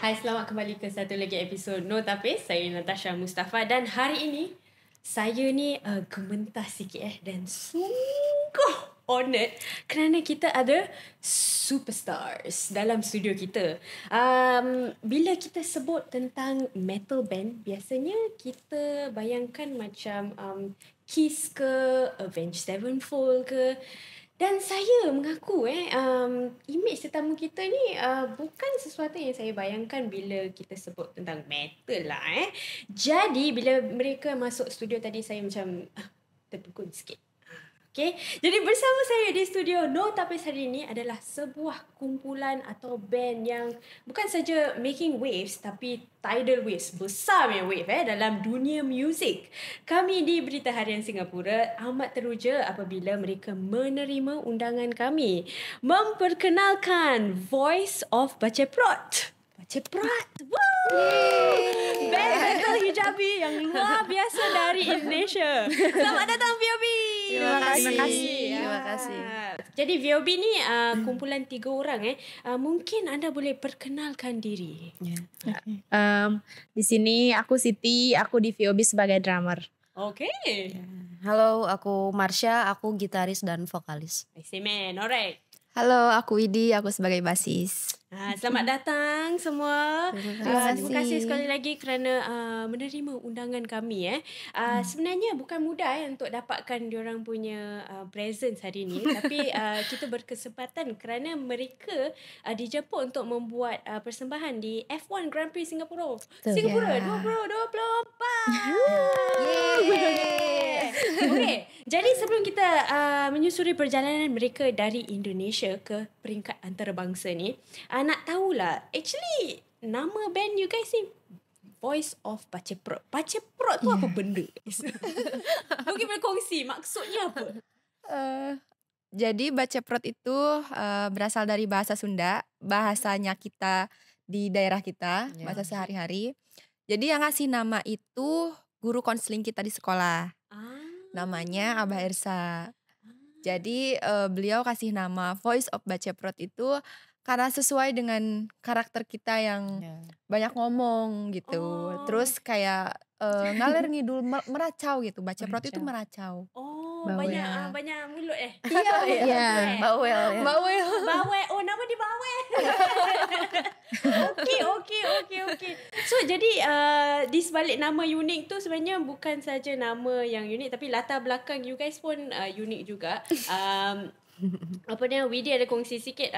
Hai, selamat kembali ke satu lagi episod No Tapis. Saya Natasha Mustafa dan hari ini saya ni gementar sikit dan sungguh honoured kerana kita ada superstars dalam studio kita. Bila kita sebut tentang metal band, biasanya kita bayangkan macam Kiss ke, Avenged Sevenfold ke. Dan saya mengaku image tetamu kita ni bukan sesuatu yang saya bayangkan bila kita sebut tentang metal lah. Jadi bila mereka masuk studio tadi saya macam tertegun sikit. Okay. Jadi bersama saya di studio No Tapis hari ini adalah sebuah kumpulan atau band yang bukan saja making waves tapi tidal waves, besar punya wave dalam dunia muzik. Kami di Berita Harian Singapura amat teruja apabila mereka menerima undangan kami memperkenalkan Voice of Baceprot. Baceprot. Band metal hijabi yang luar biasa dari Indonesia. Selamat datang VOB. Terima kasih. Terima kasih. Jadi VOB ni kumpulan 3 orang mungkin anda boleh perkenalkan diri. Di sini aku Siti, aku di VOB sebagai drummer. Okay. Halo, aku Marsha, aku gitaris dan vokalis. I see man, alright. Halo, aku Widi, aku sebagai basis. Selamat datang semua. Terima kasih sekali lagi kerana menerima undangan kami. Sebenarnya bukan mudah untuk dapatkan diorang punya presence hari ni. Tapi kita berkesempatan kerana mereka dijemput untuk membuat persembahan di F1 Grand Prix Singapura. Singapura 2024. Okay. Jadi sebelum kita menyusuri perjalanan mereka dari Indonesia ke peringkat antarabangsa ni, nak tahulah, actually nama band you guys ni Voice of Baceprot. Baceprot tu apa benda? Mungkin boleh kongsi maksudnya apa? Jadi Baceprot itu berasal dari bahasa Sunda, bahasanya kita di daerah kita, bahasa sehari-hari. Jadi yang ngasih nama itu guru konseling kita di sekolah. Namanya Abah Ersa. Jadi beliau kasih nama Voice of Baceprot itu karena sesuai dengan karakter kita yang banyak ngomong gitu. Terus kayak ngalir ngidul meracau gitu. Baceprot itu meracau. Banyak mulut Iya. Bawel ya. Bawel. Oh, nama dia Bawel. Okay. So jadi di sebalik nama unik tu sebenarnya bukan saja nama yang unik tapi latar belakang you guys pun unik juga. Apa dia Widi ada kongsi sikit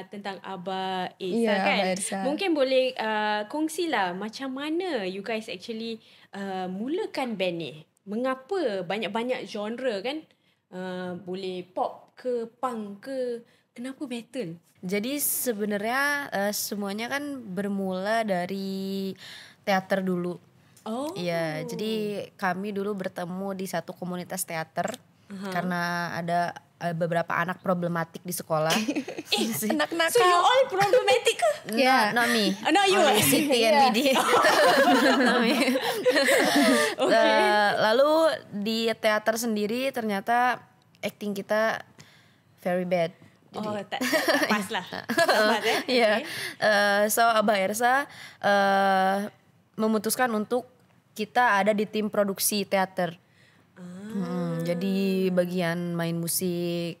tentang Abah Ersa kan. Abah Ersa. Mungkin boleh kongsilah macam mana you guys actually mulakan band ni. Mengapa banyak-banyak genre kan? Boleh pop ke punk ke, kenapa metal? Jadi sebenarnya semuanya kan bermula dari teater dulu. Iya, jadi kami dulu bertemu di satu komunitas teater karena ada beberapa anak problematik di sekolah. Anak nakal. So you all problematic ke? Not me. Not you. Siti and Widi. Lalu di teater sendiri ternyata acting kita very bad. Tak pas lah. Iya. So Abah Ersa memutuskan untuk kita ada di tim produksi teater. Jadi bagian main musik,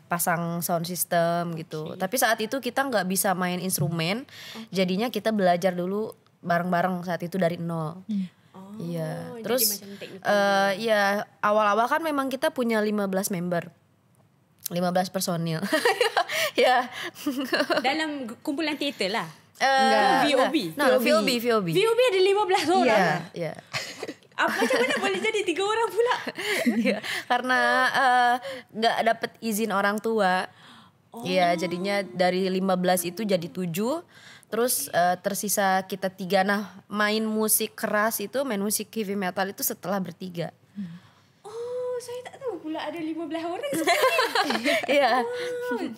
pasang sound system gitu. Tapi saat itu kita nggak bisa main instrumen, jadinya kita belajar dulu bareng-bareng saat itu dari nol. Iya. Terus ya awal-awal kan memang kita punya 15 member. 15 personil. Ya. Dalam kumpulan teater lah. VOB. VOB. VOB ada 15 orang. Iya. Macam mana boleh jadi 3 orang pula? Karena gak dapet izin orang tua. Iya, jadinya dari 15 itu jadi 7. Terus tersisa kita 3. Nah, main musik keras itu, main musik heavy metal itu setelah bertiga. Saya tak tahu pula ada 15 orang sebenarnya. Iya.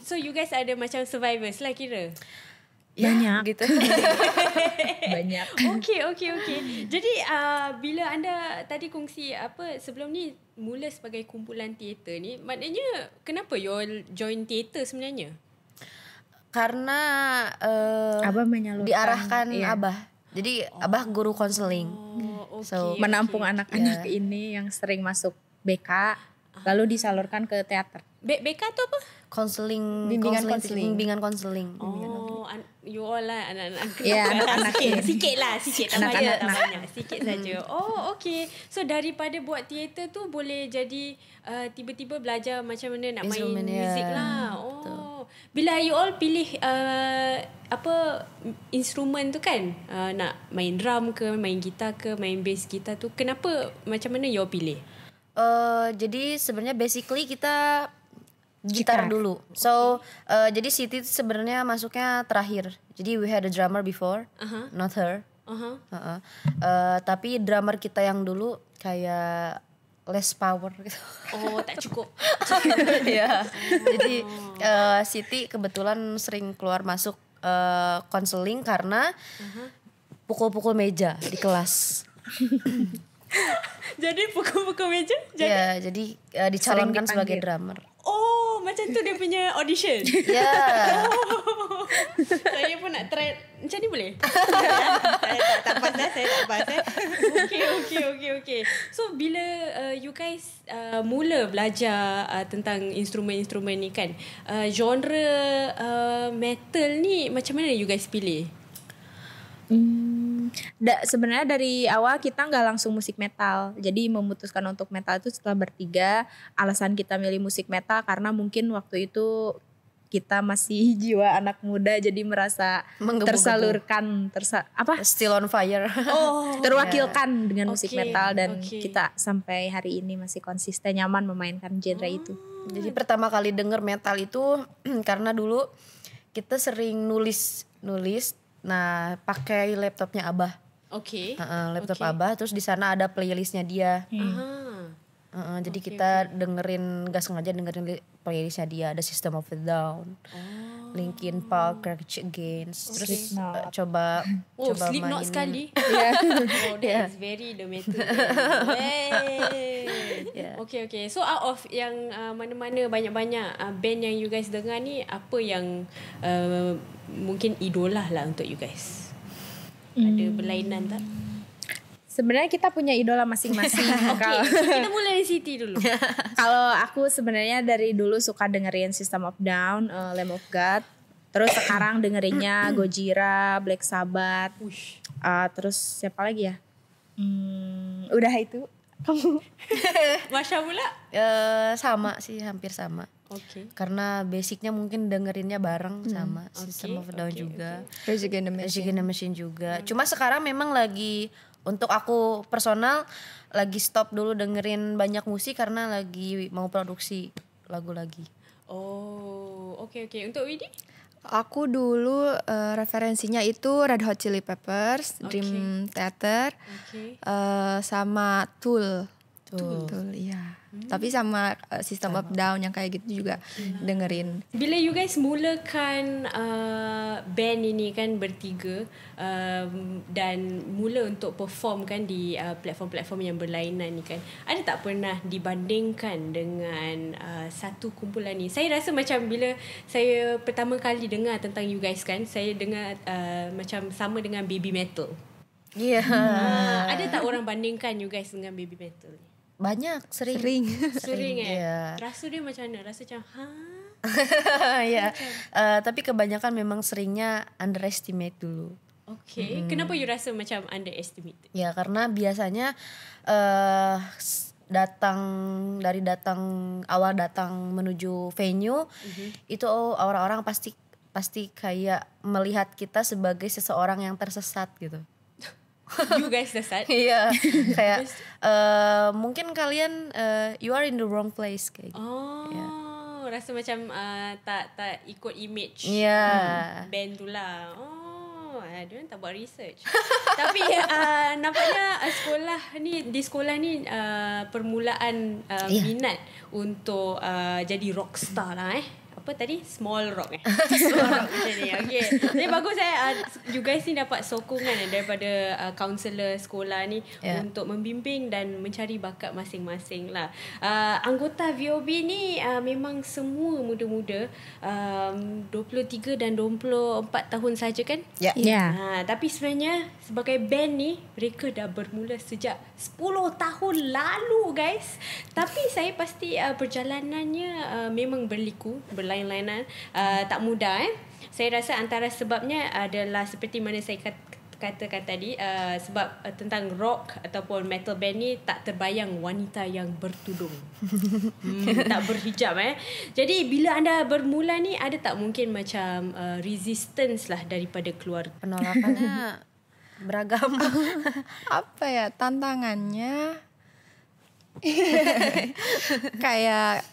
So you guys ada macam survivors lah kira? Banyak gitu. Banyak. Okay. Jadi bila anda tadi kongsi sebelum ni mula sebagai kumpulan teater ni, maknanya kenapa you all join teater sebenarnya? Karena Abah menyalurkan. diarahkan Iya. Abah. Jadi Abah guru konseling. Oh, So, Menampung anak-anak ini yang sering masuk BK lalu disalurkan ke teater. BK tu apa? Konseling, bimbingan konseling. Oh, you all lah anak-anak. Ya, anak-anak ini. Sikit lah, tak Anak-anak. banyak, sikit saja. Oh, okay. So daripada buat teater tu boleh jadi tiba-tiba belajar macam mana nak main Instrumen, muzik ya. lah. Oh, bila you all pilih instrumen tu kan, nak main drum ke, main gitar ke, main bass gitar tu, kenapa macam mana you all pilih? Jadi sebenarnya basically kita gitar dulu. So jadi Siti itu sebenarnya masuknya terakhir. Jadi we had a drummer before, not her. Tapi drummer kita yang dulu kayak less power gitu. Oh, tak cukup. Ya. Jadi Siti kebetulan sering keluar masuk konseling karena pukul-pukul meja di kelas. Jadi pukul-pukul meja? Ya, jadi dicalonkan sebagai drummer. Oh, macam tu dia punya audition. Ya. Saya pun nak try. Macam ni boleh? Saya tak pasal, saya tak pasal. Okay. So, bila you guys mula belajar tentang instrumen-instrumen ni kan, genre metal ni macam mana you guys pilih? Sebenarnya dari awal kita nggak langsung musik metal. Jadi memutuskan untuk metal itu setelah bertiga. Alasan kita milih musik metal karena mungkin waktu itu kita masih jiwa anak muda, jadi merasa Menggebu-gebu. tersalurkan, Still on fire. terwakilkan dengan musik Okay, metal, dan okay. kita sampai hari ini masih konsisten nyaman memainkan genre itu. Jadi pertama kali denger metal itu karena dulu kita sering nulis. Nah, pakai laptopnya Abah. Okay. Laptop Abah, terus di sana ada playlistnya dia. Jadi kita dengerin, gak sengaja dengerin playlistnya dia. Ada System of a Down, Linkin Park, Rage Against, terus Slipknot. coba Slipknot mainin. sekali. Oh, that is very the metal. Okay. So out of yang mana-mana banyak-banyak band yang you guys dengar ni, apa yang mungkin idola lah untuk you guys? Ada berlainan tak? Sebenarnya kita punya idola masing-masing. Okay, so kita mulai dari Siti dulu. Kalau aku sebenarnya dari dulu suka dengerin System of Down, Lamb of God. Terus sekarang dengerinnya Gojira, Black Sabbath. Terus siapa lagi ya? Udah itu. Kamu? Masya pula? Sama sih, hampir sama. Okay. Karena basicnya mungkin dengerinnya bareng sama System of a Down juga. Rage Against the Rage Machine. Against the Machine juga. Cuma sekarang memang lagi, untuk aku personal lagi stop dulu dengerin banyak musik karena lagi mau produksi lagu lagi. Oh, okay. Untuk Widi? Aku dulu referensinya itu Red Hot Chili Peppers, Dream Theater, sama Tool, iya. Tapi sama System of Down yang kayak gitu juga dengerin. Bila you guys mulakan band ini kan bertiga dan mula untuk perform kan di platform-platform yang berlainan ni kan, ada tak pernah dibandingkan dengan satu kumpulan ni? Saya rasa macam bila saya pertama kali dengar tentang you guys kan, saya dengar macam sama dengan Baby Metal. Iya. Ada tak orang bandingkan you guys dengan Baby Metal ni? Banyak, sering. Sering Iya. Rasa dia macam mana? Rasa macam Ya. Tapi kebanyakan memang seringnya underestimate dulu. Okay. Kenapa you rasa macam underestimate? Ya karena biasanya awal datang menuju venue itu orang-orang pasti kayak melihat kita sebagai seseorang yang tersesat gitu. You guys sesat? Iya, kayak mungkin kalian you are in the wrong place kayak gitu. Rasa macam tak ikut image band tu lah. Dia tak buat research. Tapi nampaknya di sekolah ni permulaan minat untuk jadi rockstar lah apa tadi, small rock small rock macam ni. Okay. Jadi bagus you guys ni dapat sokongan daripada kaunselor sekolah ni untuk membimbing dan mencari bakat masing-masing lah. Anggota VOB ni memang semua muda-muda, 23 dan 24 tahun saja kan? Ya. Tapi sebenarnya sebagai band ni mereka dah bermula sejak 10 tahun lalu guys. Tapi saya pasti perjalanannya memang berliku, berlain-lainan, tak mudah Saya rasa antara sebabnya adalah seperti mana saya katakan tadi, sebab tentang rock ataupun metal band ni tak terbayang wanita yang bertudung. Tak berhijab Jadi bila anda bermula ni, ada tak mungkin macam resistance lah daripada keluarga? Penolakannya beragam. Apa ya tantangannya? Kayak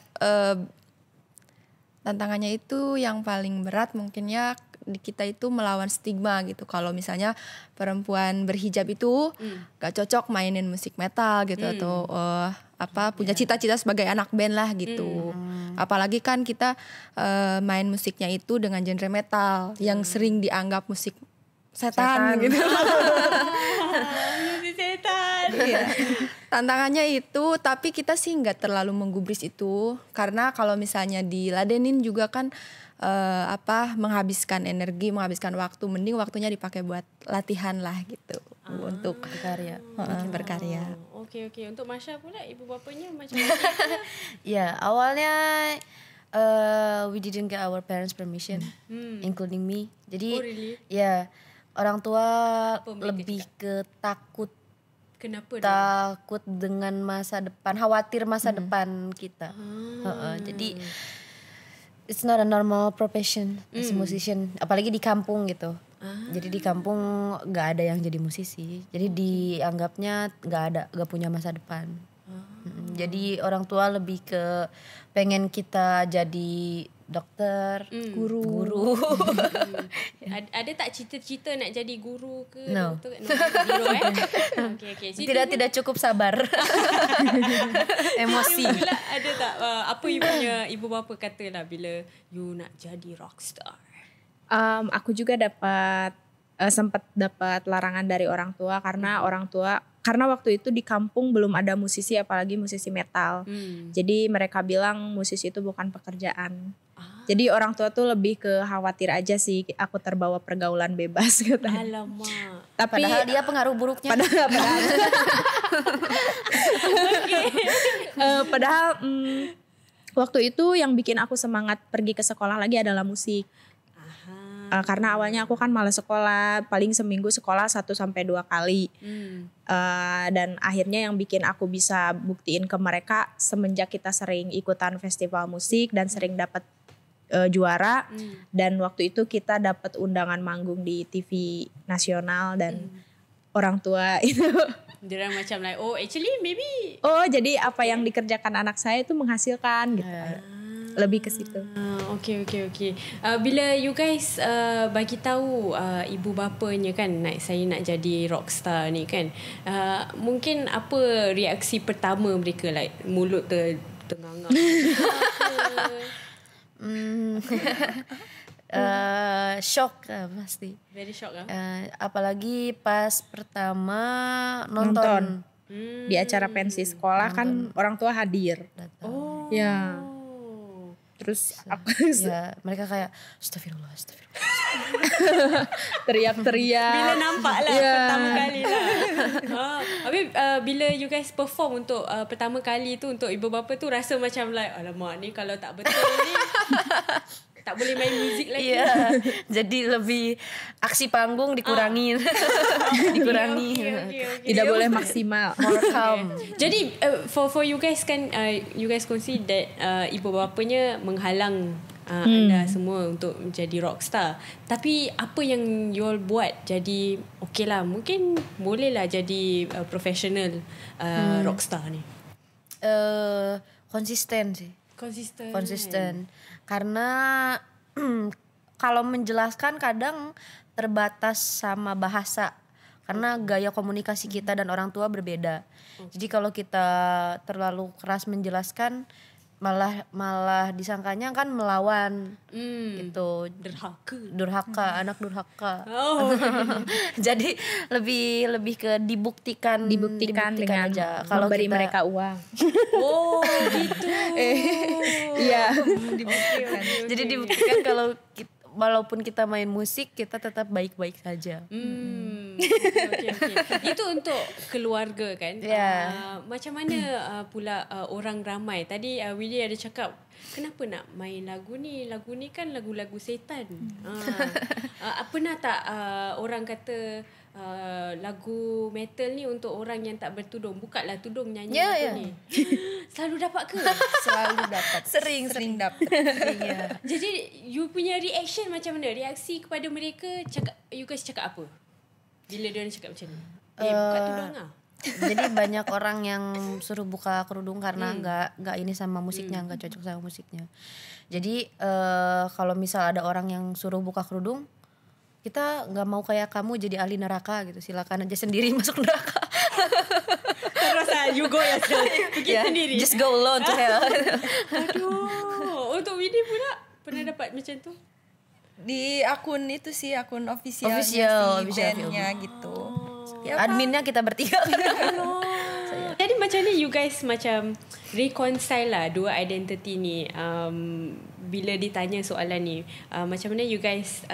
tantangannya itu yang paling berat mungkin ya di kita itu melawan stigma gitu. Kalau misalnya perempuan berhijab itu gak cocok mainin musik metal gitu atau punya cita-cita sebagai anak band lah gitu. Apalagi kan kita main musiknya itu dengan genre metal yang sering dianggap musik setan gitu. Musik setan. Tantangannya itu, tapi kita sih nggak terlalu menggubris itu karena kalau misalnya diladenin juga kan menghabiskan energi, menghabiskan waktu, mending waktunya dipakai buat latihan lah gitu untuk Berkarya. Berkarya. Oke. Untuk Masya pula, ibu bapanya macam mana? Ya, awalnya we didn't get our parents permission, including me. Jadi really? ya orang tua mereka lebih ke takut Kenapa dengan masa depan, khawatir masa depan kita. Jadi it's not a normal profession as a musician, apalagi di kampung gitu. Jadi di kampung nggak ada yang jadi musisi, jadi dianggapnya nggak punya masa depan. Jadi orang tua lebih ke pengen kita jadi dokter, guru. Ada tak cita-cita nak jadi guru ke? No. Doktor? No. Zero Okay. Tidak cukup sabar. Emosi. Pula ada tak apa you punya ibu bapa kata lah bila you nak jadi rockstar? Aku juga sempat dapat larangan dari orang tua karena waktu itu di kampung belum ada musisi, apalagi musisi metal. Jadi mereka bilang musisi itu bukan pekerjaan. Jadi orang tua tuh lebih ke khawatir aja sih aku terbawa pergaulan bebas gitu. Alamak. Tapi Padahal dia pengaruh buruknya. Padahal waktu itu yang bikin aku semangat pergi ke sekolah lagi adalah musik. Karena awalnya aku kan malas sekolah, paling seminggu sekolah 1-2 kali. Dan akhirnya yang bikin aku bisa buktiin ke mereka semenjak kita sering ikutan festival musik dan sering dapat juara. Dan waktu itu kita dapat undangan manggung di TV nasional dan orang tua itu dia macam like actually maybe jadi apa yang dikerjakan anak saya itu menghasilkan gitu. Lebih ke situ. Okay. Bila you guys bagi tahu ibu bapanya kan saya nak jadi rockstar ni kan, mungkin apa reaksi pertama mereka, like mulut ternganga? Shock pasti. Very shock Apalagi pas pertama nonton. Di acara pensi sekolah kan orang tua hadir. Ya. Terus aku mereka kayak astagfirullah. Teriak-teriak. Bila nampak lah pertama kali lah. Habis bila you guys perform untuk pertama kali tu untuk ibu bapa tu rasa macam like alamak ni kalau tak betul ni tak boleh main muzik lagi. Jadi lebih aksi panggung dikurangin. Okay. Tidak boleh maksimal. More calm. Jadi for you guys kan you guys concede that ibu bapanya menghalang anda semua untuk menjadi rockstar. Tapi apa yang you all buat jadi okay lah, mungkin boleh lah jadi professional rockstar ni? Konsisten sih. Konsisten. Karena kalau menjelaskan kadang terbatas sama bahasa. Karena gaya komunikasi kita dan orang tua berbeda. Jadi kalau kita terlalu keras menjelaskan, malah disangkanya kan melawan gitu, Derhaka. anak durhaka. Oh. Jadi lebih ke dibuktikan dengan aja kalau memberi kita mereka uang. Oh, gitu. Iya. jadi dibuktikan kalau walaupun kita main musik kita tetap baik-baik saja. Okay. Itu untuk keluarga kan. Yeah. Macam mana pula orang ramai. Tadi Willy ada cakap kenapa nak main lagu ni kan lagu-lagu setan. Pernah tak orang kata lagu metal ni untuk orang yang tak bertudung, bukalah tudung nyanyi lagu ni. Selalu dapat ke? Selalu dapat. Sering dapat. Iya. Jadi you punya reaction macam mana? Reaksi kepada mereka you guys cakap apa? Bila dia cakap macam ni? Buka tudung lah. Jadi banyak orang yang suruh buka kerudung karena nggak ini sama musiknya, nggak cocok sama musiknya. Jadi kalau misal ada orang yang suruh buka kerudung, kita nggak mau kayak kamu jadi ahli neraka gitu, silakan aja sendiri masuk neraka. Terus you go yourself, pergi sendiri. Just go alone to hell. Aduh, untuk Winnie pula pernah dapat macam tu? Di akun itu sih, akun officialnya Official bandnya gitu. Ya, adminnya kita bertiga. Jadi macam ni you guys macam reconcile lah dua identity ni. Bila ditanya soalan ni, macam mana you guys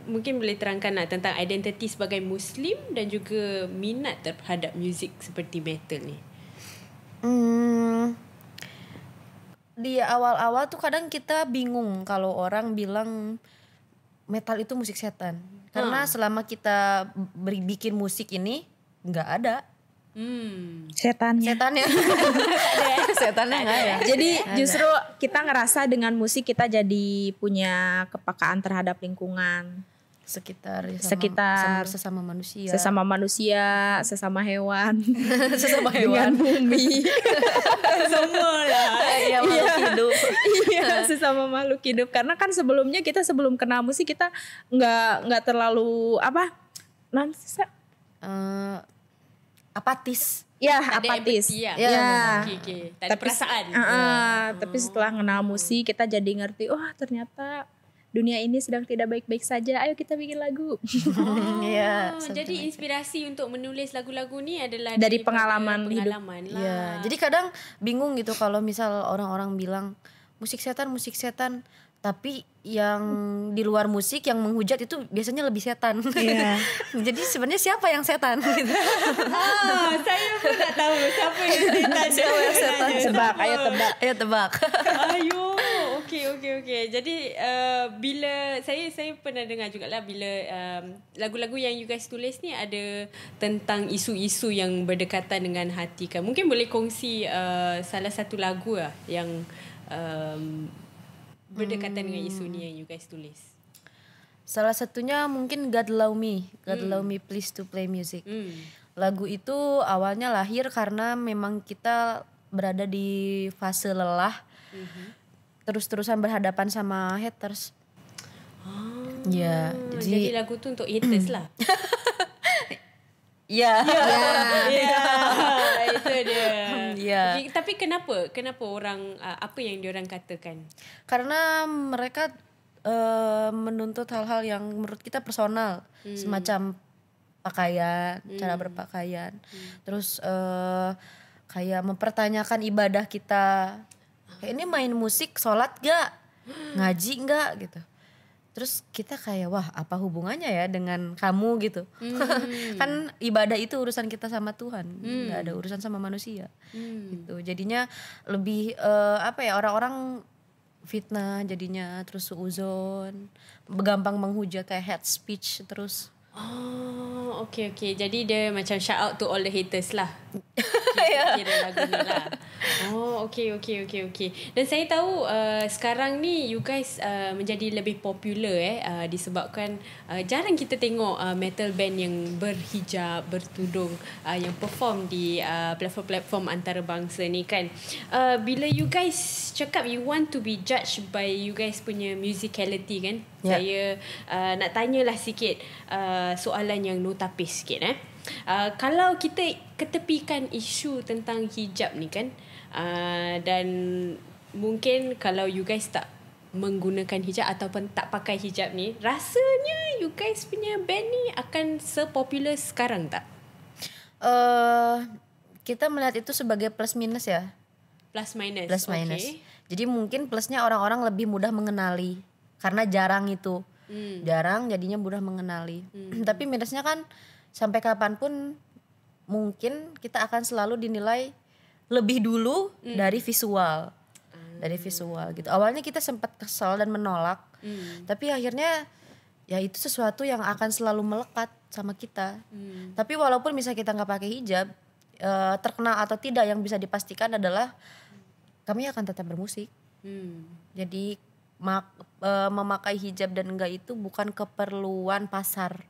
mungkin boleh terangkan lah tentang identiti sebagai Muslim dan juga minat terhadap muzik seperti metal ni. Di awal-awal tuh kadang kita bingung kalau orang bilang metal itu musik setan. Karena selama kita bikin musik ini nggak ada Setannya. Setannya nggak ada. Jadi justru kita ngerasa dengan musik kita jadi punya kepekaan terhadap lingkungan, sekitar sesama manusia, sesama hewan, dengan bumi. Semua lah. Ya, makhluk hidup. Iya, sesama makhluk hidup. Karena kan sebelumnya kita sebelum kenal musik kita nggak terlalu apatis. Ya, Ada apatis. empathy lah. Ya. Okay. Tak ada perasaan. Tapi setelah kenal musik kita jadi ngerti, ternyata dunia ini sedang tidak baik-baik saja. Ayo kita bikin lagu. Jadi inspirasi untuk menulis lagu-lagu ni adalah dari pengalaman lah. Ya, jadi kadang bingung gitu kalau misal orang-orang bilang musik setan, tapi yang di luar musik yang menghujat itu biasanya lebih setan. Yeah. Jadi sebenarnya siapa yang setan gitu. Saya pun tak tahu siapa yang setan. Siapa yang setan? Ayo tebak. Okay. Jadi bila saya pernah dengar jugalah bila lagu-lagu yang you guys tulis ni ada tentang isu-isu yang berdekatan dengan hati kan. Mungkin boleh kongsi salah satu lagu lah yang berdekatan dengan isu ni yang you guys tulis. Salah satunya mungkin God Love Me Please to Play Music. Lagu itu awalnya lahir karena memang kita berada di fase lelah, terus-terusan berhadapan sama haters. Jadi lagu tu untuk haters lah. Ya. Itu dia. Ya. Tapi kenapa orang apa yang diorang katakan? Karena mereka menuntut hal-hal yang menurut kita personal, semacam pakaian, cara berpakaian, terus kayak mempertanyakan ibadah kita. Kayak ini main musik, sholat gak, ngaji gak gitu. Terus kita kayak wah apa hubungannya ya dengan kamu gitu. Kan ibadah itu urusan kita sama Tuhan, nggak ada urusan sama manusia. Gitu. Jadinya lebih orang-orang fitnah jadinya, terus suuzon, gampang menghujat kayak hate speech terus. Okay. Jadi dia macam shout out to all the haters lah. Kira lagu ni lah. Okay. Dan saya tahu sekarang ni you guys menjadi lebih popular disebabkan jarang kita tengok metal band yang berhijab, bertudung yang perform di platform-platform antarabangsa ni kan. Bila you guys cakap you want to be judged by you guys punya musicality kan, saya nak tanyalah sikit soalan yang notapis sikit. Kalau kita ketepikan isu tentang hijab ni kan, Dan mungkin kalau you guys tak menggunakan hijab ataupun tak pakai hijab ni, rasanya you guys punya band ni akan sepopular sekarang tak? Kita melihat itu sebagai plus minus ya. Plus minus. Plus minus. Okay. Jadi mungkin plusnya orang-orang lebih mudah mengenali karena jarang itu. Jarang jadinya mudah mengenali. Tapi minusnya kan sampai kapanpun mungkin kita akan selalu dinilai lebih dulu dari visual. Dari visual gitu. Awalnya kita sempat kesal dan menolak. Tapi akhirnya ya itu sesuatu yang akan selalu melekat sama kita. Tapi walaupun misalnya kita nggak pakai hijab, terkenal atau tidak, yang bisa dipastikan adalah kami akan tetap bermusik. Jadi memakai hijab dan enggak itu bukan keperluan pasar.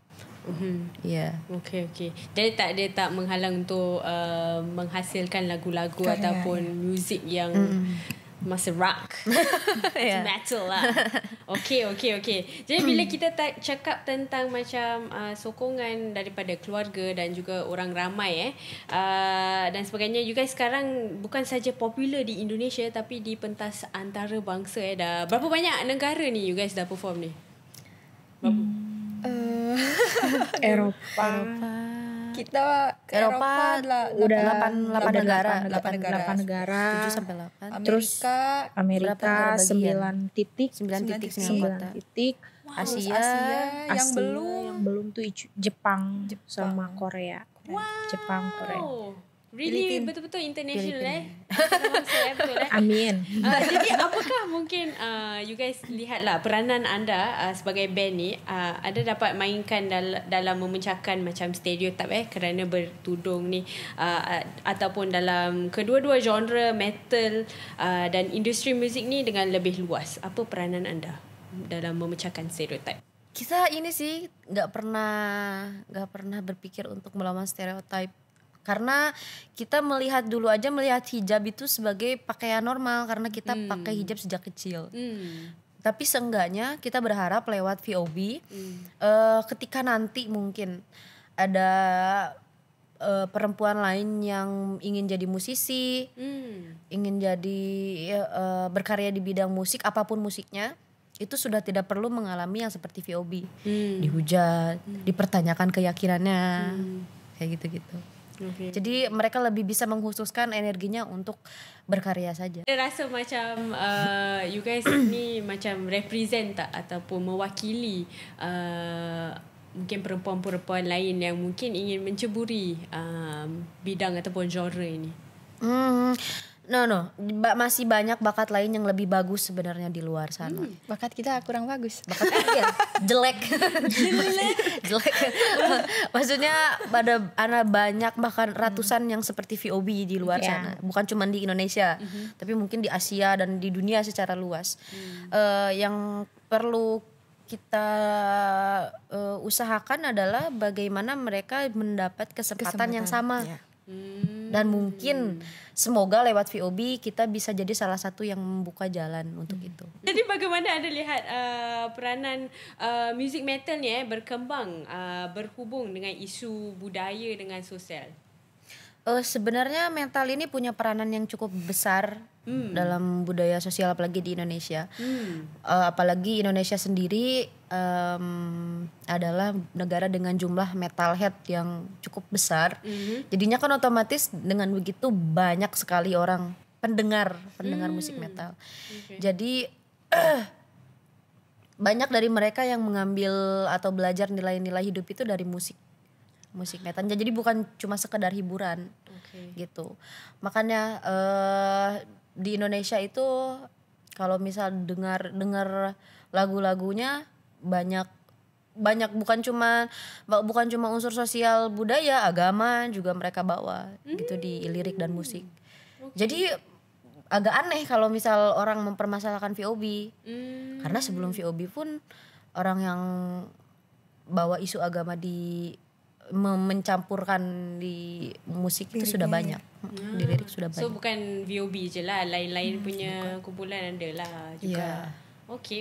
Iya. Okay. Jadi tak menghalang untuk menghasilkan lagu-lagu ataupun muzik yang masa rock, metal lah. Okay. Jadi bila kita cakap tentang macam sokongan daripada keluarga dan juga orang ramai dan sebagainya, you guys sekarang bukan saja popular di Indonesia tapi di pentas antarabangsa. Dah berapa banyak negara ni you guys dah perform ni? Berapa? Eropa. Kita ke Eropa udah 8 negara. 8 negara. 7 sampai 8. Terus berapa Amerika negara 9 titik. 9 titik 9 kota. titik. Asia yang yang belum tuh Jepang sama Korea. Jepang, Korea. Really Filipin. betul-betul international betul Amin. Jadi apakah mungkin you guys lihatlah peranan anda sebagai band ni ada dapat mainkan dalam memecahkan macam stereotip kerana bertudung ni ataupun dalam kedua-dua genre metal dan industri muzik ni dengan lebih luas. Apa peranan anda dalam memecahkan stereotip? Kita ini sih nggak pernah berpikir untuk melawan stereotip. Karena kita melihat hijab itu sebagai pakaian normal karena kita pakai hijab sejak kecil. Tapi seenggaknya kita berharap lewat VOB ketika nanti mungkin ada perempuan lain yang ingin jadi musisi, ingin jadi berkarya di bidang musik apapun musiknya, itu sudah tidak perlu mengalami yang seperti VOB, dihujat, dipertanyakan keyakinannya, kayak gitu-gitu. Okay. Jadi mereka lebih bisa mengkhususkan energinya untuk berkarya saja. Ada rasa macam you guys ni macam represent tak ataupun mewakili mungkin perempuan-perempuan lain yang mungkin ingin menceburi bidang ataupun genre ini? No, masih banyak bakat lain yang lebih bagus sebenarnya di luar sana. bakat kita kurang bagus. Bakat iya, jelek. Maksudnya ada banyak bahkan ratusan yang seperti VOB di luar sana. Bukan cuma di Indonesia, tapi mungkin di Asia dan di dunia secara luas. Yang perlu kita usahakan adalah bagaimana mereka mendapat kesempatan yang sama. Dan mungkin semoga lewat VOB kita bisa jadi salah satu yang membuka jalan untuk itu. Jadi bagaimana anda lihat peranan music metal ni berkembang berhubung dengan isu budaya dengan sosial? Sebenarnya metal ini punya peranan yang cukup besar dalam budaya sosial apalagi di Indonesia. Apalagi Indonesia sendiri adalah negara dengan jumlah metalhead yang cukup besar. Jadinya kan otomatis dengan begitu banyak sekali orang pendengar musik metal. Jadi banyak dari mereka yang mengambil atau belajar nilai-nilai hidup itu dari musik metal. Jadi bukan cuma sekedar hiburan gitu. Makanya di Indonesia itu kalau misal dengar lagu-lagunya banyak bukan cuma unsur sosial budaya, agama juga mereka bawa gitu di lirik dan musik. Jadi agak aneh kalau misal orang mempermasalahkan VOB. Karena sebelum VOB pun orang yang bawa isu agama mencampurkan di musik itu sudah banyak. Di lirik sudah banyak. So bukan VOB je lah, lain-lain punya kumpulan ada lah juga. Okay.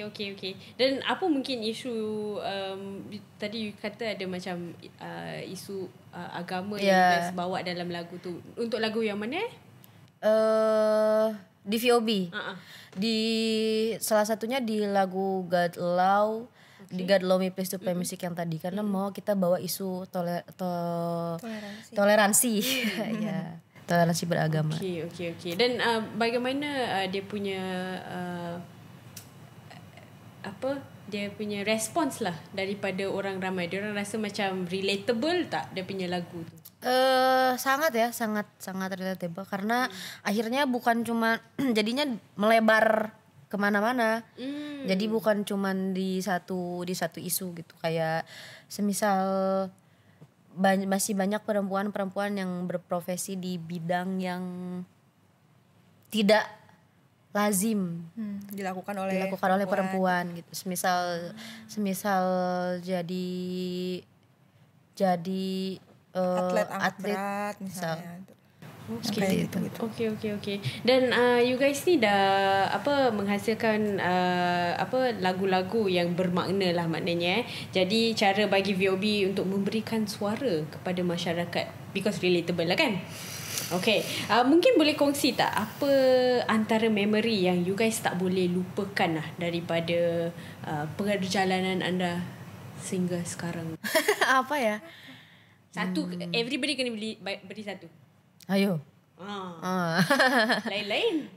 Dan apa mungkin isu tadi you kata ada macam isu agama yang you guys bawa dalam lagu tu. Untuk lagu yang mana? Di VOB. Uh-uh. Di salah satunya di lagu God Allow, di God Allow Me Please to Play Music yang tadi, karena mau kita bawa isu toleransi. Ya, toleransi beragama. Okey. Dan bagaimana dia punya dia punya respons lah daripada orang ramai? Dia orang rasa macam relatable tak dia punya lagu tu? Sangat relatable karena akhirnya bukan cuma jadinya melebar kemana-mana. Jadi bukan cuma di satu isu gitu, kayak semisal masih banyak perempuan yang berprofesi di bidang yang tidak lazim Dilakukan oleh perempuan gitu. Semisal jadi atlet atlet misalnya. Okey. Dan you guys ni dah menghasilkan lagu-lagu yang bermakna lah maknanya. Jadi cara bagi VOB untuk memberikan suara kepada masyarakat, because relatable lah kan. Okay, mungkin boleh kongsi tak apa antara memory yang you guys tak boleh lupakan lah daripada perjalanan anda sehingga sekarang? Apa ya? Satu, everybody kena beri satu. Ayo. Lain-lain.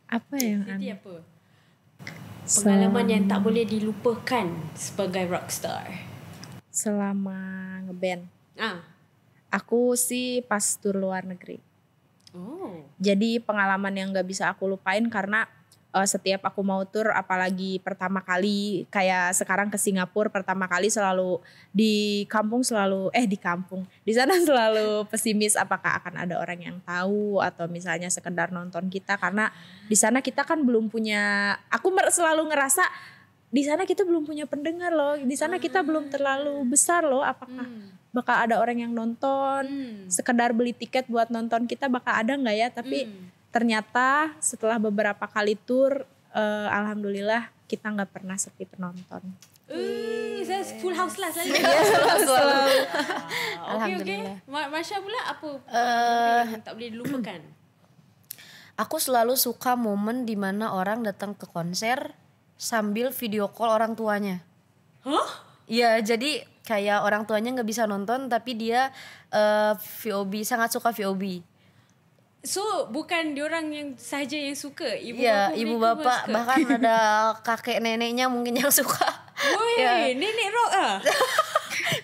Apa yang Siti apa? Pengalaman yang tak boleh dilupakan sebagai rockstar. selama ngeband? Ah. Aku sih pas tur luar negeri. Oh. Jadi pengalaman yang gak bisa aku lupain karena setiap aku mau tur, apalagi pertama kali kayak sekarang ke Singapura pertama kali, selalu di sana selalu pesimis apakah akan ada orang yang tahu atau misalnya sekedar nonton kita, karena di sana kita kan belum punya, selalu ngerasa di sana kita belum punya pendengar loh, di sana kita belum terlalu besar loh, apakah bakal ada orang yang nonton, sekedar beli tiket buat nonton kita bakal ada nggak ya? Tapi ternyata setelah beberapa kali tur, alhamdulillah kita nggak pernah sepi penonton. Saya full house lah selalu. Selalu. Okay. Masya pula apa yang tak boleh dilupakan? Aku selalu suka momen di mana orang datang ke konser sambil video call orang tuanya. Hah? Iya, jadi kayak orang tuanya nggak bisa nonton tapi dia VOB, sangat suka VOB. So bukan diorang yang sahaja yang suka, Ibu bapak bahkan ada kakek neneknya mungkin yang suka. Woi, nenek rock ah.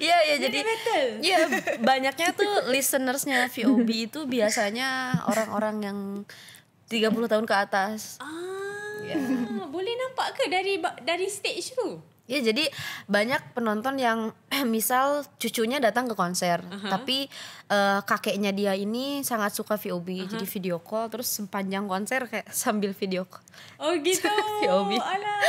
Iya, jadi metal. Iya, banyaknya tuh listenersnya VOB itu biasanya orang-orang yang 30 tahun ke atas. Boleh nampak ke dari stage tu? Ya, jadi banyak penonton yang misal cucunya datang ke konser, tapi kakeknya dia ini sangat suka VOB, jadi video call terus sepanjang konser kayak sambil video call. Oh gitu. VOB. Alah.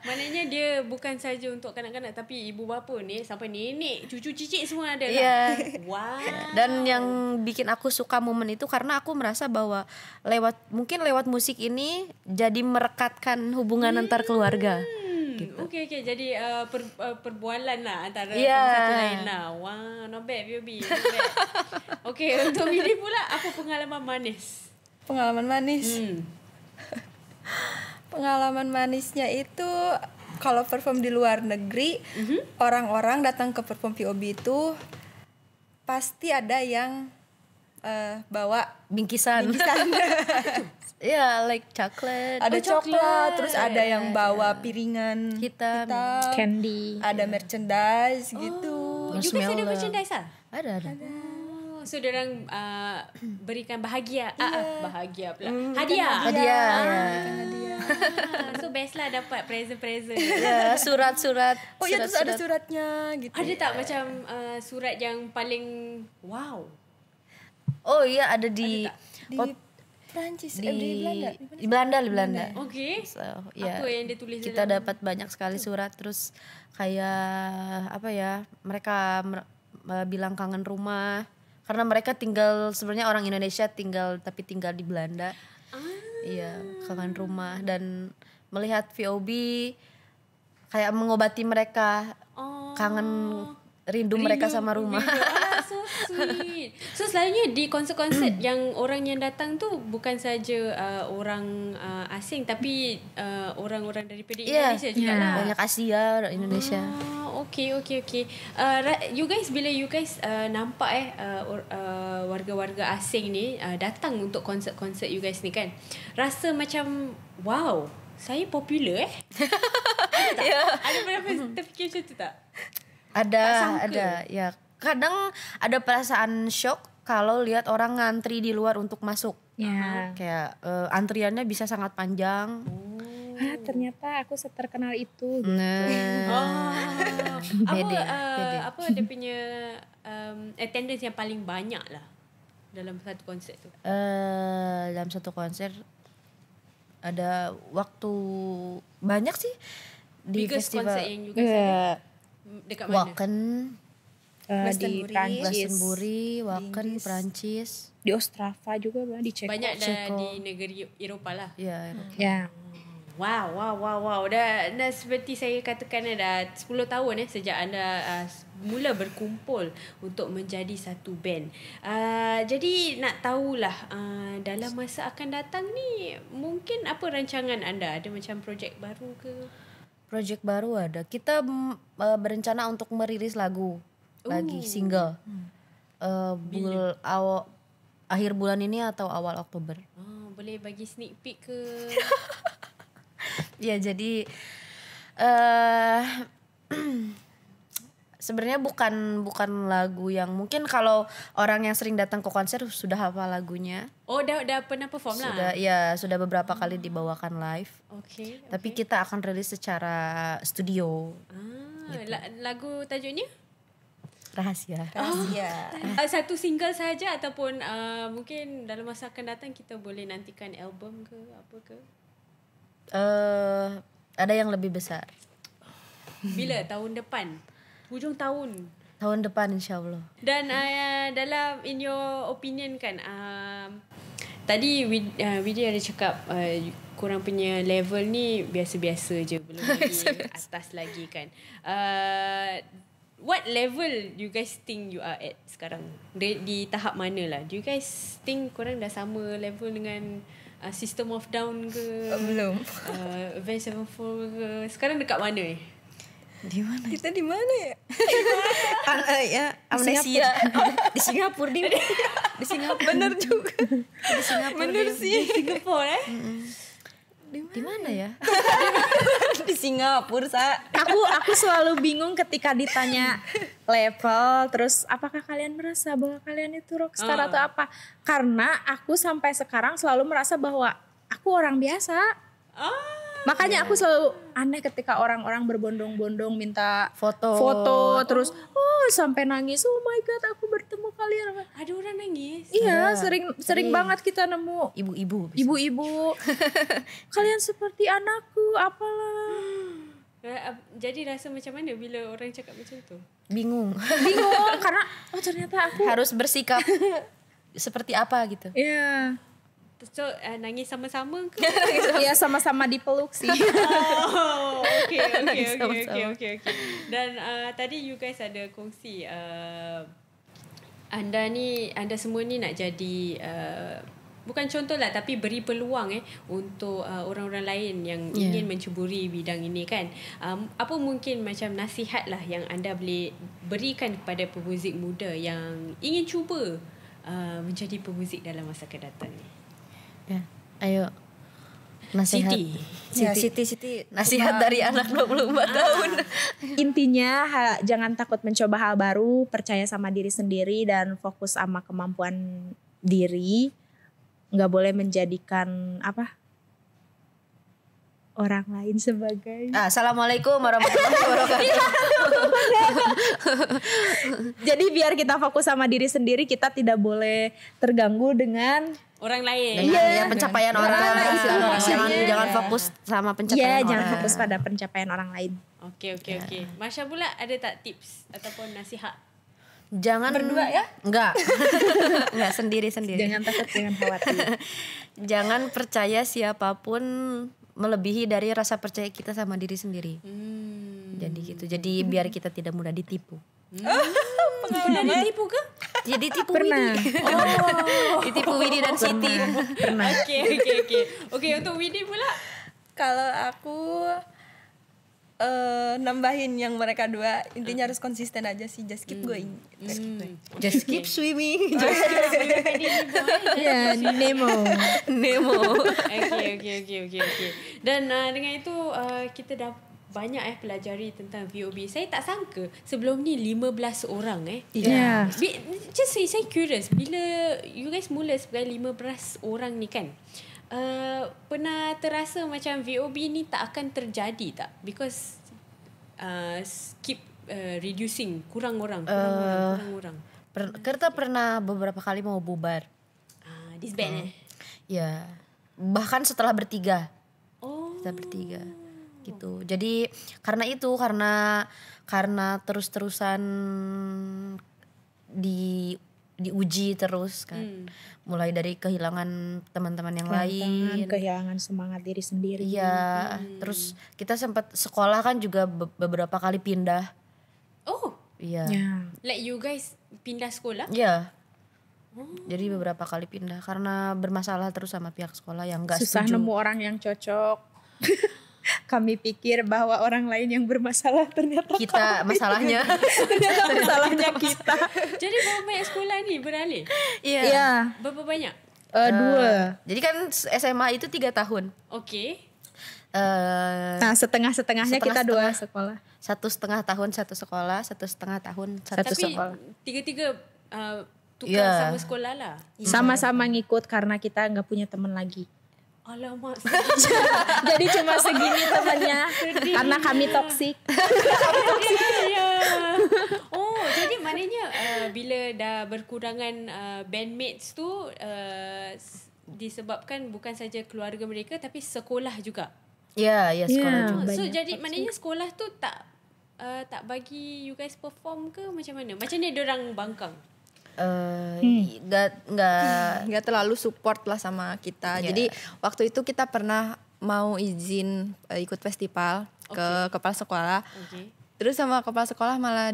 Maknanya dia bukan saja untuk kanak-kanak tapi ibu bapa ni sampai nenek, cucu cicit semua ada lah. Iya. Wow. Dan yang bikin aku suka momen itu karena aku merasa bahwa lewat musik ini jadi merekatkan hubungan antar keluarga. Gitu. Okay. Jadi perbualan lah antara Yeah. satu lain lah. Wah, not bad VOB. Okay, untuk Miri pula apa pengalaman manis? Pengalaman manis. Pengalaman manisnya itu kalau perform di luar negeri, orang-orang datang ke perform VOB itu pasti ada yang bawa Bingkisan. Iya, like coklat. Ada coklat. coklat, terus ada yang bawa piringan Hitam. Candy. ada merchandise gitu. You guys ada merchandise lah? Ada. So diorang berikan bahagia. Bahagia pula. Hadiah. So best lah dapat present-present. Ya, surat-surat. Oh iya, terus ada suratnya gitu. Ada tak macam surat yang paling wow? Oh iya, ada di Prancis, di Belanda. Di Belanda. Okay. So, ya, Apa yang dia tulis kita dalam? dapat banyak sekali surat, terus kayak apa ya, mereka bilang kangen rumah karena mereka sebenarnya orang Indonesia tapi tinggal di Belanda. Iya, kangen rumah dan melihat VOB kayak mengobati mereka, kangen rindu mereka sama rumah. So sweet. So selalunya di konsert-konsert yang orang yang datang tu bukan saja orang asing tapi orang-orang daripada Indonesia juga lah. Banyak Asia, Indonesia. Okay. You guys bila you guys nampak warga-warga asing ni datang untuk konsert-konsert you guys ni kan, rasa macam wow, saya popular Ada pernah terfikir macam tu tak? Ada. Ya, kadang ada perasaan shock kalau lihat orang ngantri di luar untuk masuk. Ya. Kayak antriannya bisa sangat panjang. Ternyata aku seterkenal itu. Pede. Apa dia punya attendance yang paling banyak lah dalam satu konsert tu? Dalam satu konser ada waktu banyak sih di Biggest festival konsert yang you guys ada dekat mana? Wacken, Di Prancis, Glastonbury, Wacken, Prancis. di Ostrava juga, di Ceko. Banyak dah Ceko. di negeri Eropah lah. Ya, Ya. Wow. Dah seperti saya katakan dah 10 tahun sejak anda mula berkumpul untuk menjadi satu band. Jadi nak tahulah dalam masa akan datang ni mungkin apa rancangan anda? Ada macam projek baru ke? project baru ada. Kita berencana untuk merilis lagu lagi, single. Akhir bulan ini atau awal Oktober. Boleh bagi sneak peek ke? Ya, jadi sebenarnya bukan lagu yang mungkin kalau orang yang sering datang ke konser sudah hafal lagunya. Oh, dah pernah perform lah. Sudah beberapa kali dibawakan live. Okay. Tapi kita akan rilis secara studio. Gitu. Lagu tajuknya? Rahasia. Satu single saja ataupun mungkin dalam masa akan datang kita boleh nantikan album ke apa ke? Ada yang lebih besar. Bila? Tahun depan? Hujung tahun? Tahun depan insyaAllah. Dan dalam in your opinion kan, tadi Widya ada cakap korang punya level ni biasa-biasa je, belum lagi atas lagi kan. What level you guys think you are at sekarang? Di tahap mana lah? Do you guys think korang dah sama level dengan System of Down ke? Belum. Avenged Sevenfold ke? Sekarang dekat mana ni? Di mana? Kita di mana ya? Amnesia. Di Singapura di Singapura. Bener juga. Di Singapura. Bener sih. Di Singapura Di mana ya? Di Singapura, Sa. Aku selalu bingung ketika ditanya level, terus apakah kalian merasa bahwa kalian itu rockstar atau apa? Karena aku sampai sekarang selalu merasa bahwa aku orang biasa. Makanya aku selalu aneh ketika orang-orang berbondong-bondong minta foto terus sampai nangis. Oh my god, aku bertemu kalian. Ada orang nangis? Iya, sering banget kita nemu ibu-ibu. Kalian seperti anakku, apalah. Jadi rasa macam mana bila orang cakap macam tu? Bingung Karena ternyata aku harus bersikap seperti apa gitu. Iya. So nangis sama-sama ke? Iya, sama-sama dipeluk sih. Oh, okay. Sama-sama. Dan tadi you guys ada kongsi anda semua ni nak jadi bukan contoh lah tapi beri peluang untuk orang-orang lain yang ingin mencuburi bidang ini kan. Apa mungkin macam nasihat lah yang anda boleh berikan kepada pemuzik muda yang ingin cuba menjadi pemuzik dalam masa akan datang ni? Ya, ayo. Nasihat. Siti. Nasihat dari anak 24 tahun. Intinya jangan takut mencoba hal baru, percaya sama diri sendiri dan fokus sama kemampuan diri. Nggak boleh menjadikan orang lain sebagai. Assalamualaikum warahmatullahi wabarakatuh. Jadi biar kita fokus sama diri sendiri, kita tidak boleh terganggu dengan orang lain. Dengan pencapaian orang. Jangan fokus sama pencapaian orang. Jangan fokus pada pencapaian orang lain. Okey. Masya pula ada tak tips ataupun nasihat? Jangan berdua ya? Enggak sendiri. Jangan takut, jangan khawatir. Jangan percaya siapapun melebihi dari rasa percaya kita sama diri sendiri. Jadi gitu. Jadi biar kita tidak mudah ditipu. Pernah ditipu ke? Jadi tipu Pernah. Widi. Ditipu Widi dan Siti. Pernah. Oke, untuk Widi pula. Kalau aku nambahin yang mereka dua, intinya harus konsisten aja sih, just keep going. Just keep swimming. Iya, Nemo. Nemo. Oke. Dan dengan itu kita dah banyak pelajari tentang VOB. Saya tak sangka sebelum ni 15 orang Ya. Just saya curious, bila you guys mula sebagai 15 orang ni kan, pernah terasa macam VOB ni tak akan terjadi tak? Because keep reducing, kurang orang. Kita pernah beberapa kali mau bubar. Disband Ya. Bahkan setelah bertiga. Oh. Kita bertiga. Gitu. Jadi karena terus-terusan diuji terus kan. Mulai dari kehilangan teman-teman yang lain. Kehilangan semangat diri sendiri. Iya, terus kita sempat sekolah kan juga beberapa kali pindah. Oh, Iya. Ya. like you guys pindah sekolah? Iya. Jadi beberapa kali pindah karena bermasalah terus sama pihak sekolah yang enggak Susah setuju. nemu orang yang cocok. Kami pikir bahwa orang lain yang bermasalah, ternyata Kita masalahnya. ternyata masalahnya kita. Jadi berapa banyak sekolah ni beralih? Iya. Iya, Berapa banyak? 2. Jadi kan SMA itu 3 tahun. Okay. Nah, setengah-setengahnya kita 2 sekolah. 1,5 tahun satu sekolah, 1,5 tahun satu Satu Tapi sekolah. tiga-tiga tukar Ya. sama sekolah lah. Sama-sama ngikut karena kita nggak punya teman lagi. Alamak. Jadi cuma segini temannya karena kami toksik. Ya. Oh, jadi maknanya bila dah berkurangan bandmates tu disebabkan bukan saja keluarga mereka tapi sekolah juga. Ya, sekolah Ya. juga. So Banyak jadi maknanya sekolah tu tak bagi you guys perform ke macam mana? Macam ni diorang bangkang. Nggak terlalu support lah sama kita. Ya. Jadi waktu itu kita pernah mau izin ikut festival ke kepala sekolah. Okay. Terus sama kepala sekolah malah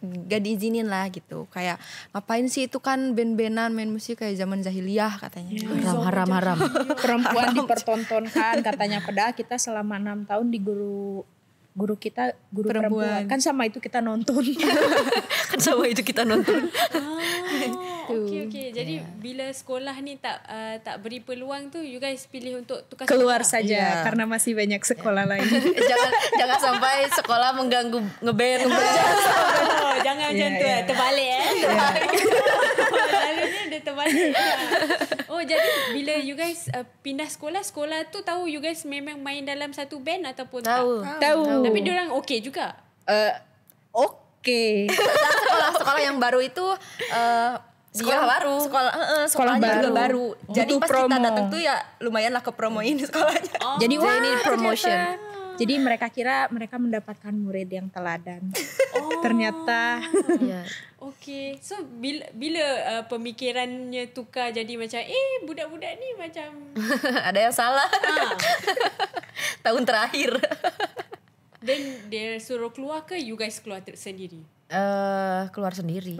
gak diizinin lah gitu. Kayak ngapain sih itu kan band-bandan main musik kayak zaman jahiliyah katanya. Haram. Perempuan dipertontonkan katanya, padahal kita selama 6 tahun di guru kita guru perempuan. Kan sama itu kita nonton. Kan sama itu kita nonton. Okey. Jadi bila sekolah ni tak beri peluang tu, you guys pilih untuk tukar Keluar sekolah. saja karena masih banyak sekolah lain. jangan sampai sekolah mengganggu ngeband. Oh, jangan macam tu ya. terbalik Selalunya dia terbalik. Oh, jadi bila you guys pindah sekolah tu tahu you guys memang main dalam satu band ataupun Tahu. tak? Tahu. Tapi diorang okey juga. Oke. Sekolah yang baru itu Sekolah baru. sekolahnya baru. juga baru. Jadi Butuh pas kita promo. datang tuh ya lumayan lah ke promoin sekolahnya. Jadi wah, ini promotion. ternyata. Jadi mereka kira mereka mendapatkan murid yang teladan. Ternyata Iya. Okey. So bila pemikirannya tukar jadi macam budak-budak ni macam Ada yang salah. Tahun terakhir. then dia suruh keluar ke you guys keluar sendiri? Keluar sendiri.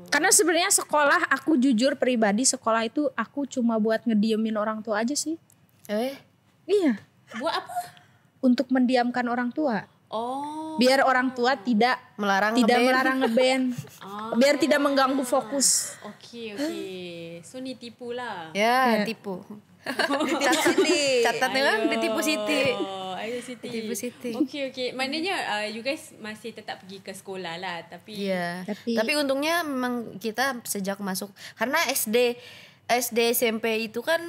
karena sebenarnya sekolah, aku jujur pribadi, sekolah itu aku cuma buat ngediemin orang tua aja sih. Iya, Buat apa? untuk mendiamkan orang tua. Oh. Biar orang tua tidak Melarang ngeband. Biar tidak mengganggu fokus. Okey. So ni tipu lah. Ya, tipu. Catat kan ditipu Siti. Ayo Siti. Ditipu Siti. Okey. Maknanya you guys masih tetap pergi ke sekolah lah, tapi Iya. Tapi- Tapi untungnya memang kita sejak masuk karena SD SMP itu kan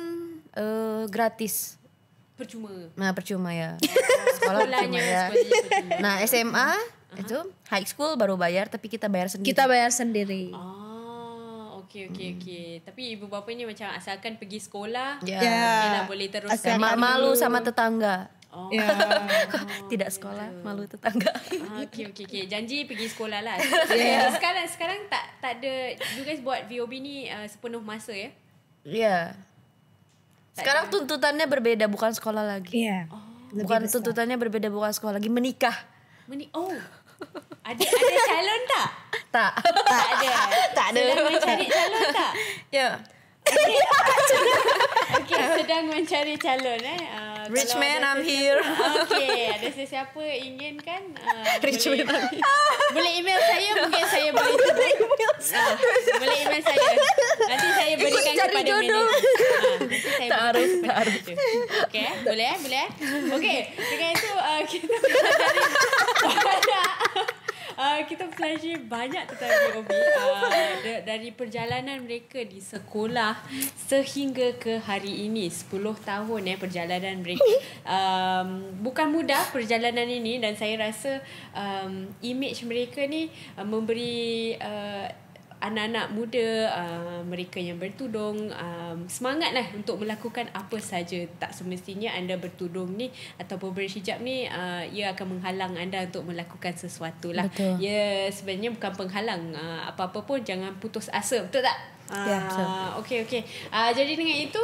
gratis. percuma. Nah, percuma ya. Sekolahnya percuma. Nah, SMA itu high school baru bayar tapi kita bayar sendiri. Kita bayar sendiri. Okey. Tapi ibu bapanya macam asalkan pergi sekolah, Ya. yalah boleh teruskan. Malu sama tetangga. Oh. Ya. Tidak sekolah, malu tetangga. Okey. Janji pergi sekolah lah. Sekarang tak ada, you guys buat VOB ni sepenuh masa ya? Iya. Sekarang tuntutannya berbeda, bukan sekolah lagi. Iya. Bukan tuntutannya berbeda, bukan sekolah lagi, menikah. Ada calon tak? Tak. Tak ada. Tak ada. Sedang mencari calon tak? Ya. Okey, sedang mencari calon Rich kalau man, ada I'm sesiapa- here. Okey, ada sesiapa ingin kan Rich boleh, man, I'm boleh email saya, mungkin saya boleh boleh email saya. Nanti saya berikan cari kepada jodoh. manager. Nanti saya Tak berikan harus, kepada tak harus. manager. Okey, boleh boleh. Okey, dengan itu kita pelajari banyak. Kita pelajari banyak tentang UOB dari perjalanan mereka di sekolah sehingga ke hari ini 10 tahun perjalanan mereka. Bukan mudah perjalanan ini dan saya rasa image mereka ni memberi anak-anak muda, mereka yang bertudung semangatlah untuk melakukan apa saja. Tak semestinya anda bertudung ni ataupun berhijab ni ia akan menghalang anda untuk melakukan sesuatu lah. Betul. Ia sebenarnya bukan penghalang. Apa-apa pun jangan putus asa, betul tak? Ya, betul. Okey. Jadi dengan itu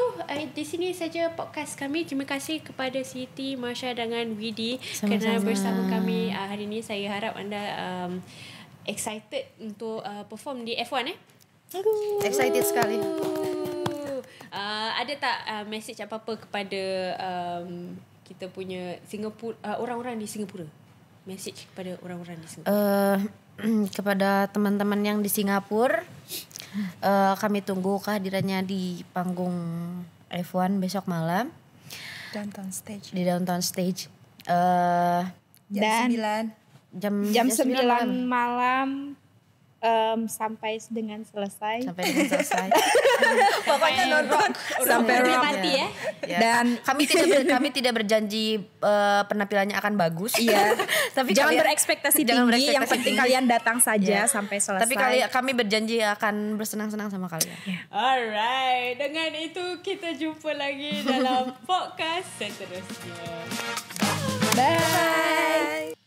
di sini saja podcast kami. Terima kasih kepada Siti, Masya dengan Widi kerana bersama kami hari ini. Saya harap anda excited untuk perform di F1 Excited sekali. Ada tak message apa-apa kepada kita punya Singapura, orang-orang di Singapura? Message kepada orang-orang di Singapura. Kepada teman-teman yang di Singapura, kami tunggu kehadirannya di panggung F1 besok malam Downtown Stage. di Downtown Stage. Jam Dan 9. jam 9 malam sampai dengan selesai. sampai dengan selesai. Pokoknya nonton sampai rock. Mati Ya. Dan kami tidak berjanji penampilannya akan bagus. iya, Tapi jangan kalian- berekspektasi jangan tinggi. Yang berekspektasi penting tinggi. kalian datang saja Iya. sampai selesai. Tapi kami berjanji akan bersenang-senang sama kalian. Alright, dengan itu kita jumpa lagi dalam podcast seterusnya. Bye.